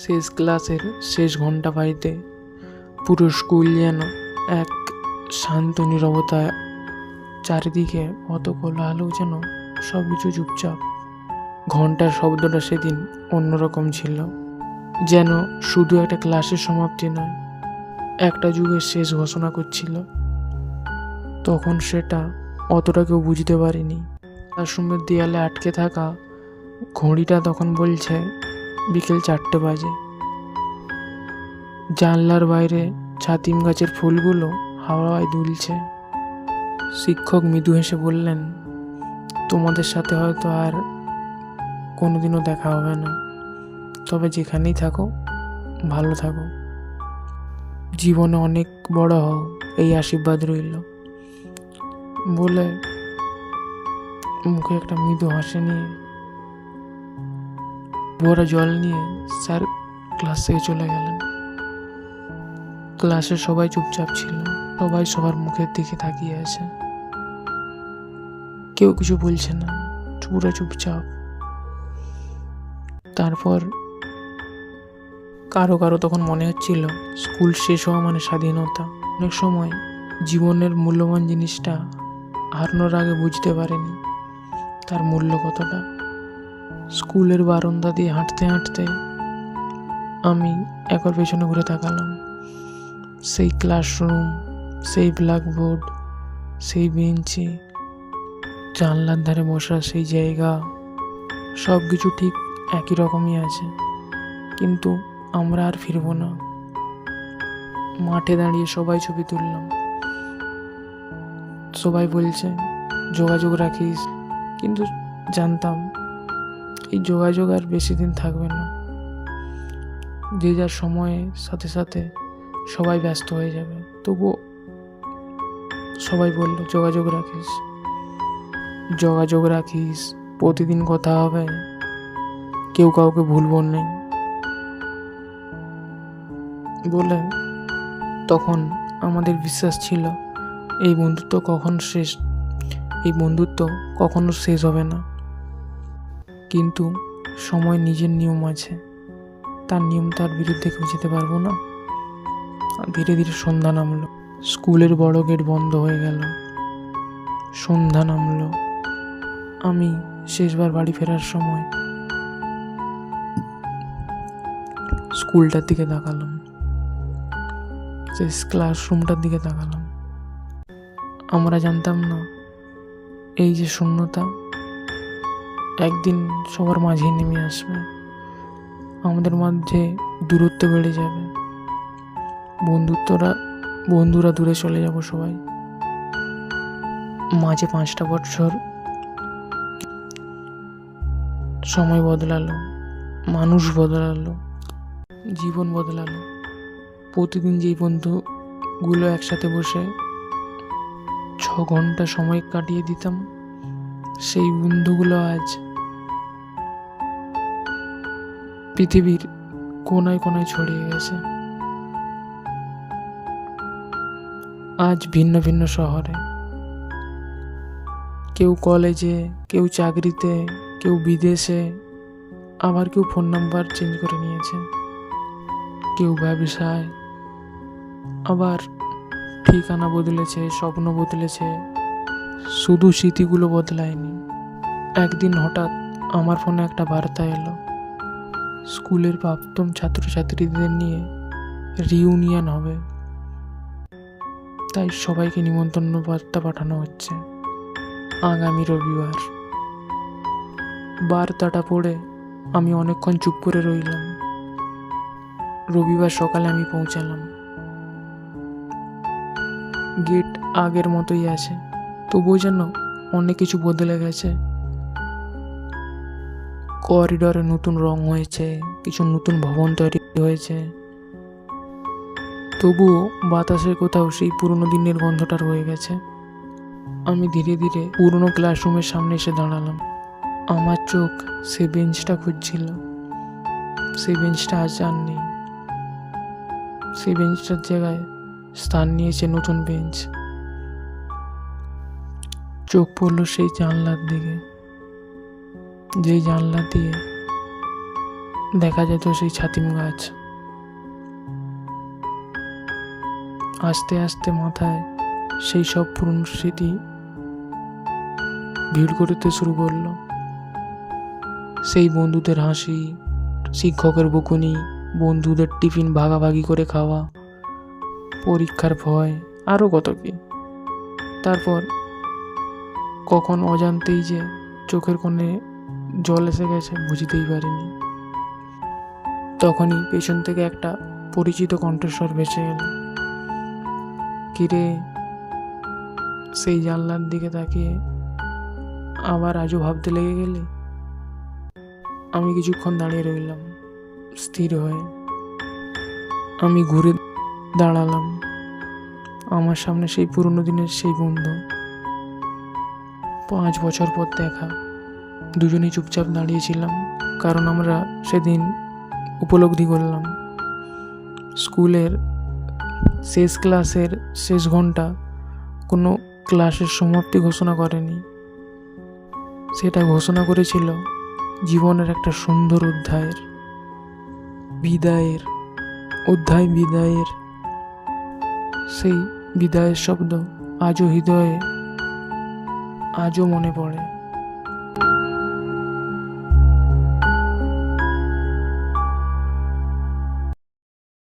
শেষ ক্লাসের শেষ ঘন্টা বাজতে পুরো স্কুল যেন এক শান্ত নীরবতায়, চারিদিকে অত কোলাহল যেন সব কিছু চুপচাপ। ঘন্টার শব্দটা সেদিন অন্যরকম ছিল, যেন শুধু একটা ক্লাসের সমাপ্তি নয়, একটা যুগের শেষ ঘোষণা করছিল। তখন সেটা অতটা কেউ বুঝতে পারিনি। ক্লাসরুমের দেয়ালে আটকে থাকা ঘড়িটা তখন বলছে বিকেল 4টে বাজে। জানলার বাইরে ছাতিম গাছের ফুলগুলো হাওয়ায় দুলছে। শিক্ষক মৃদু হেসে বললেন, তোমাদের সাথে হয়তো আর কোনোদিনও দেখা হবে না, তবে যেখানেই থাকো ভালো থাকো, জীবনে অনেক বড় হও, এই আশীর্বাদ রইল বলে মুখে একটা মৃদু হাসি নিয়ে ভরা জল নিয়ে স্যার ক্লাস থেকে চলে গেলেন। ক্লাসে সবাই চুপচাপ ছিল, সবাই সবার মুখের দিকে তাকিয়ে আছে, কেউ কিছু বলছে না, পুরো চুপচাপ। তারপর কারো কারো তখন মনে হচ্ছিল স্কুল শেষ হওয়া মানে স্বাধীনতা। অনেক সময় জীবনের মূল্যবান জিনিসটা হারানোর আগে বুঝতে পারেনি তার মূল্য কতটা। স্কুলের বারান্দা দিয়ে হাঁটতে হাঁটতে আমি একবার পেছনে ঘুরে তাকালাম। সেই ক্লাসরুম, সেই ব্ল্যাকবোর্ড, সেই বেঞ্চি, জানলার ধারে বসার সেই জায়গা, সব কিছু ঠিক একই রকমই আছে, কিন্তু আমরা আর ফিরবো না। মাঠে দাঁড়িয়ে সবাই ছবি তুললাম। সবাই বলছে যোগাযোগ রাখিস, কিন্তু জানতাম এই যোগাযোগ আর বেশি দিন থাকবে না। যে যার সময়ের সাথে সাথে সবাই ব্যস্ত হয়ে যাবে, তবুও সবাই বলল যোগাযোগ রাখিস, যোগাযোগ রাখিস, প্রতিদিন কথা হবে, কেউ কাউকে ভুলবো নেই বলে। তখন আমাদের বিশ্বাস ছিল এই বন্ধুত্ব কখনো শেষ হবে না। কিন্তু সময় নিজের নিয়ম আছে, তার নিয়ম তার বিরুদ্ধে কেউ যেতে পারবো না। ধীরে ধীরে সন্ধ্যা নামলো, স্কুলের বড় গেট বন্ধ হয়ে গেল, সন্ধ্যা নামলো। আমি শেষবার বাড়ি ফেরার সময় স্কুলটার দিকে তাকালাম, সেই ক্লাসরুমটার দিকে তাকালাম। আমরা জানতাম না এই যে শূন্যতা একদিন সবার মাঝেই নেমে আসবে, আমাদের মাঝে দূরত্ব বেড়ে যাবে, বন্ধুরা দূরে চলে যাব সবাই। মাঝে 5টা বছর সময় বদলালো, মানুষ বদলালো, জীবন বদলালো। প্রতিদিন যেই বন্ধুগুলো একসাথে বসে 6 ঘন্টা সময় কাটিয়ে দিতাম, সেই বন্ধুগুলো আজ পৃথিবীর কোনায় কোনায় ছড়িয়ে গেছে। আজ ভিন্ন ভিন্ন শহরে, কেউ কলেজে, কেউ চাকরিতে, কেউ বিদেশে, আবার কেউ ফোন নাম্বার চেঞ্জ করে নিয়েছে, কেউ ব্যবসায়, আবার ঠিকানা বদলেছে, স্বপ্ন বদলেছে, শুধু স্মৃতিগুলো বদলায়নি। একদিন হঠাৎ আমার ফোনে একটা বার্তা এলো, স্কুলের প্রাক্তন ছাত্রছাত্রীদের নিয়ে রিউনিয়ন হবে, তাই সবাইকে নিমন্ত্রণ বার্তা পাঠানো হচ্ছে আগামী রবিবার। বার্তাটা পড়ে আমি অনেকক্ষণ চুপ করে রইলাম। রবিবার সকালে আমি পৌঁছালাম। গেট আগের মতোই আছে, তবুও যেন অনেক কিছু বদলে গেছে। করিডোরে নতুন রং হয়েছে, কিছু নতুন ভবন তৈরি হয়েছে, তবুও বাতাসের কোথাও সেই পুরনো দিনের গন্ধটা রয়ে গেছে। আমি ধীরে ধীরে পুরনো ক্লাসরুমের সামনে এসে দাঁড়ালাম। আমার চোখ সেই বেঞ্চটা খুঁজছিল, সেই বেঞ্চটা আজ আর নেই। সেই বেঞ্চটার জায়গায় স্থান নিয়েছে নতুন বেঞ্চ। চোখ পড়ল সেই জানলার দিকে, যেই জানলা দিয়ে দেখা যেত সেই ছাতিম গাছ। আস্তে আস্তে মাথায় সেই সব পুরনো স্মৃতি ভিড় করতে শুরু করলো। সেই বন্ধুদের হাসি, শিক্ষকের বকুনি, বন্ধুদের টিফিন ভাগাভাগি করে খাওয়া, পরীক্ষার ভয়, আরও কত কি। তারপর কখন অজান্তেই যে চোখের কোণে জল এসে গেছে বুঝতেই পারিনি। তখনই পেছন থেকে একটা পরিচিত কণ্ঠস্বর ভেসে এলো, কিরে? সেই জানলার দিকে তাকিয়ে আবার আজও ভাবতে লেগে গেলি? আমি কিছুক্ষণ দাঁড়িয়ে রইলাম স্থির হয়ে। আমি ঘুরে দাঁড়ালাম। আমার সামনে সেই পুরনো দিনের সেই বন্ধু। 5 বছর পর দেখা। দুজনেই চুপচাপ দাঁড়িয়েছিলাম, কারণ আমরা সেদিন উপলব্ধি করলাম স্কুলের শেষ ক্লাসের শেষ ঘন্টা কোনো ক্লাসের সমাপ্তি ঘোষণা করেনি। সেটা ঘোষণা করেছিল জীবনের একটা সুন্দর বিদায়ের। সেই বিদায়ের শব্দ আজও হৃদয়ে, আজও মনে পড়ে।